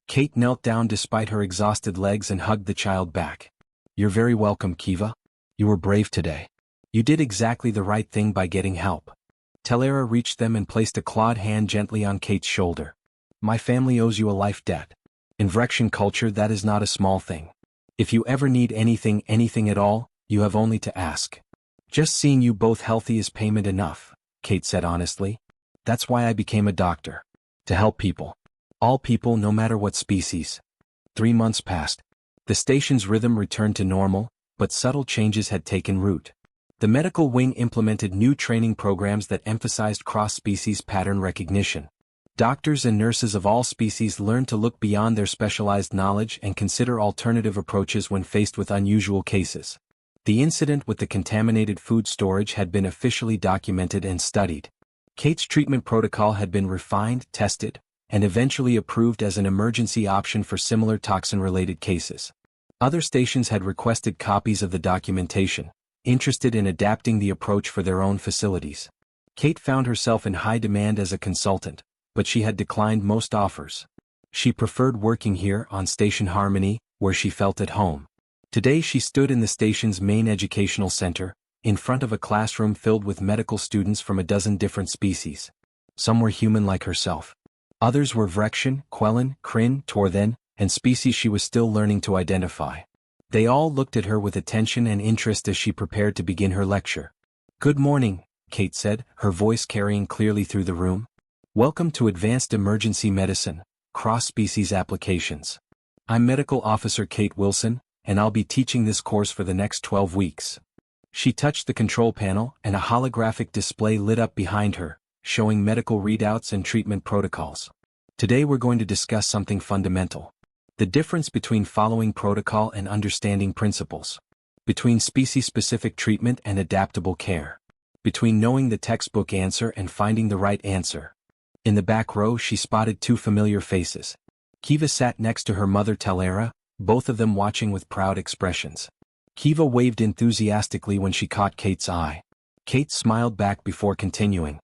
Kate knelt down despite her exhausted legs and hugged the child back. "You're very welcome, Kiva. You were brave today. You did exactly the right thing by getting help." Talera reached them and placed a clawed hand gently on Kate's shoulder. "My family owes you a life debt. In Vrexian culture that is not a small thing. If you ever need anything at all, you have only to ask. Just seeing you both healthy is payment enough," Kate said honestly. "That's why I became a doctor. To help people. All people, no matter what species." 3 months passed. The station's rhythm returned to normal, but subtle changes had taken root. The medical wing implemented new training programs that emphasized cross-species pattern recognition. Doctors and nurses of all species learned to look beyond their specialized knowledge and consider alternative approaches when faced with unusual cases. The incident with the contaminated food storage had been officially documented and studied. Kate's treatment protocol had been refined, tested, and eventually approved as an emergency option for similar toxin-related cases. Other stations had requested copies of the documentation, interested in adapting the approach for their own facilities. Kate found herself in high demand as a consultant, but she had declined most offers. She preferred working here on Station Harmony, where she felt at home. Today she stood in the station's main educational center, in front of a classroom filled with medical students from a dozen different species. Some were human like herself. Others were Vrexian, Quellan, Kryn, Torthen, and species she was still learning to identify. They all looked at her with attention and interest as she prepared to begin her lecture. "Good morning," Kate said, her voice carrying clearly through the room. "Welcome to Advanced Emergency Medicine, Cross-Species Applications. I'm Medical Officer Kate Wilson, and I'll be teaching this course for the next 12 weeks. She touched the control panel, and a holographic display lit up behind her, showing medical readouts and treatment protocols. Today we're going to discuss something fundamental. The difference between following protocol and understanding principles. Between species-specific treatment and adaptable care. Between knowing the textbook answer and finding the right answer. In the back row she spotted two familiar faces. Kiva sat next to her mother Telera, both of them watching with proud expressions. Kiva waved enthusiastically when she caught Kate's eye. Kate smiled back before continuing.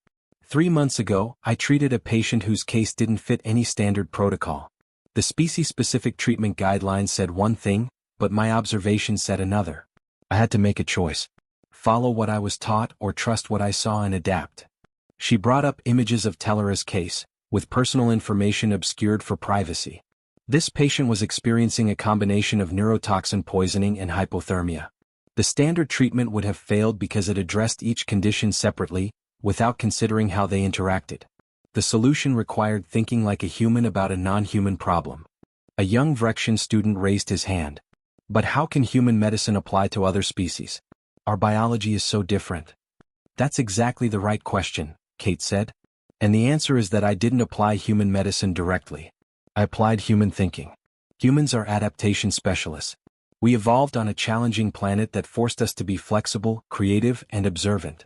3 months ago, I treated a patient whose case didn't fit any standard protocol. The species-specific treatment guidelines said one thing, but my observations said another. I had to make a choice. Follow what I was taught or trust what I saw and adapt. She brought up images of Telera's case, with personal information obscured for privacy. This patient was experiencing a combination of neurotoxin poisoning and hypothermia. The standard treatment would have failed because it addressed each condition separately, without considering how they interacted. The solution required thinking like a human about a non-human problem. A young Vrexian student raised his hand. But how can human medicine apply to other species? Our biology is so different. That's exactly the right question, Kate said. And the answer is that I didn't apply human medicine directly. I applied human thinking. Humans are adaptation specialists. We evolved on a challenging planet that forced us to be flexible, creative, and observant.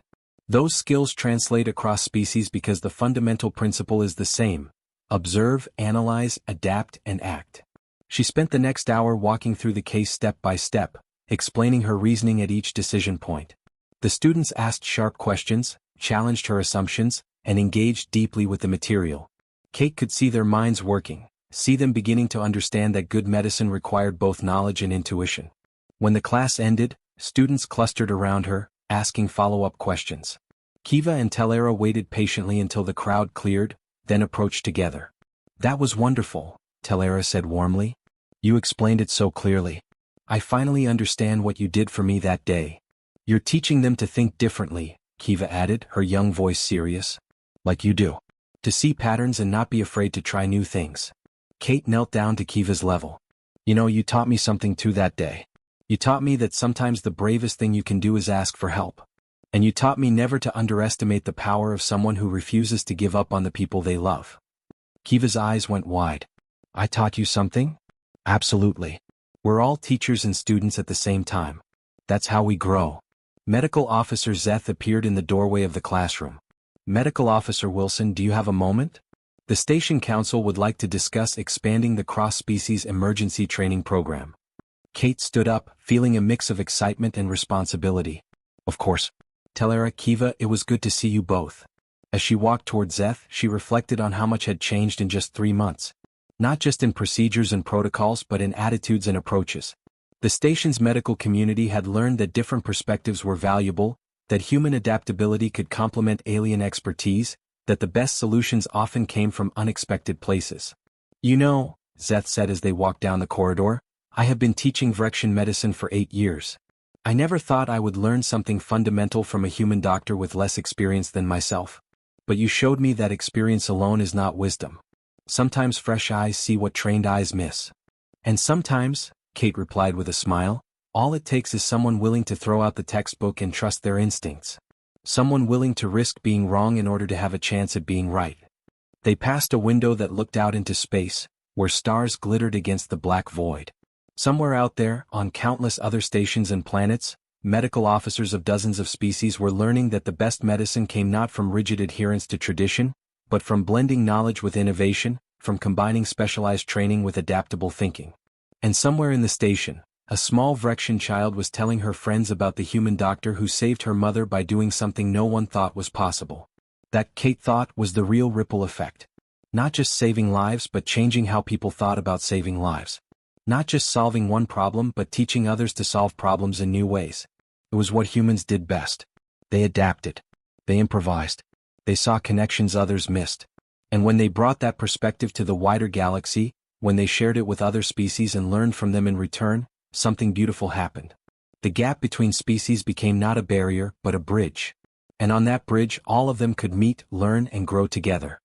Those skills translate across species because the fundamental principle is the same: observe, analyze, adapt, and act. She spent the next hour walking through the case step by step, explaining her reasoning at each decision point. The students asked sharp questions, challenged her assumptions, and engaged deeply with the material. Kate could see their minds working, see them beginning to understand that good medicine required both knowledge and intuition. When the class ended, students clustered around her, asking follow-up questions. Kiva and Telera waited patiently until the crowd cleared, then approached together. "That was wonderful," Telera said warmly. "You explained it so clearly. I finally understand what you did for me that day." "You're teaching them to think differently," Kiva added, her young voice serious. "Like you do. To see patterns and not be afraid to try new things." Kate knelt down to Kiva's level. You taught me something too that day. You taught me that sometimes the bravest thing you can do is ask for help. And you taught me never to underestimate the power of someone who refuses to give up on the people they love." Kiva's eyes went wide. "I taught you something?" "Absolutely. We're all teachers and students at the same time. That's how we grow." Medical Officer Zeth appeared in the doorway of the classroom. "Medical Officer Wilson, do you have a moment? The Station Council would like to discuss expanding the cross-species emergency training program." Kate stood up, feeling a mix of excitement and responsibility. "Of course. Telera, Kiva, it was good to see you both." As she walked toward Zeth, she reflected on how much had changed in just 3 months. Not just in procedures and protocols but in attitudes and approaches. The station's medical community had learned that different perspectives were valuable, that human adaptability could complement alien expertise, that the best solutions often came from unexpected places. Zeth said as they walked down the corridor, "I have been teaching Vrexian medicine for 8 years. I never thought I would learn something fundamental from a human doctor with less experience than myself. But you showed me that experience alone is not wisdom. Sometimes fresh eyes see what trained eyes miss. And sometimes," Kate replied with a smile, "all it takes is someone willing to throw out the textbook and trust their instincts. Someone willing to risk being wrong in order to have a chance at being right." They passed a window that looked out into space, where stars glittered against the black void. Somewhere out there, on countless other stations and planets, medical officers of dozens of species were learning that the best medicine came not from rigid adherence to tradition, but from blending knowledge with innovation, from combining specialized training with adaptable thinking. And somewhere in the station, a small Vrexian child was telling her friends about the human doctor who saved her mother by doing something no one thought was possible. That, Kate thought, was the real ripple effect. Not just saving lives but changing how people thought about saving lives. Not just solving one problem but teaching others to solve problems in new ways. It was what humans did best. They adapted. They improvised. They saw connections others missed. And when they brought that perspective to the wider galaxy, when they shared it with other species and learned from them in return, something beautiful happened. The gap between species became not a barrier but a bridge. And on that bridge all of them could meet, learn and grow together.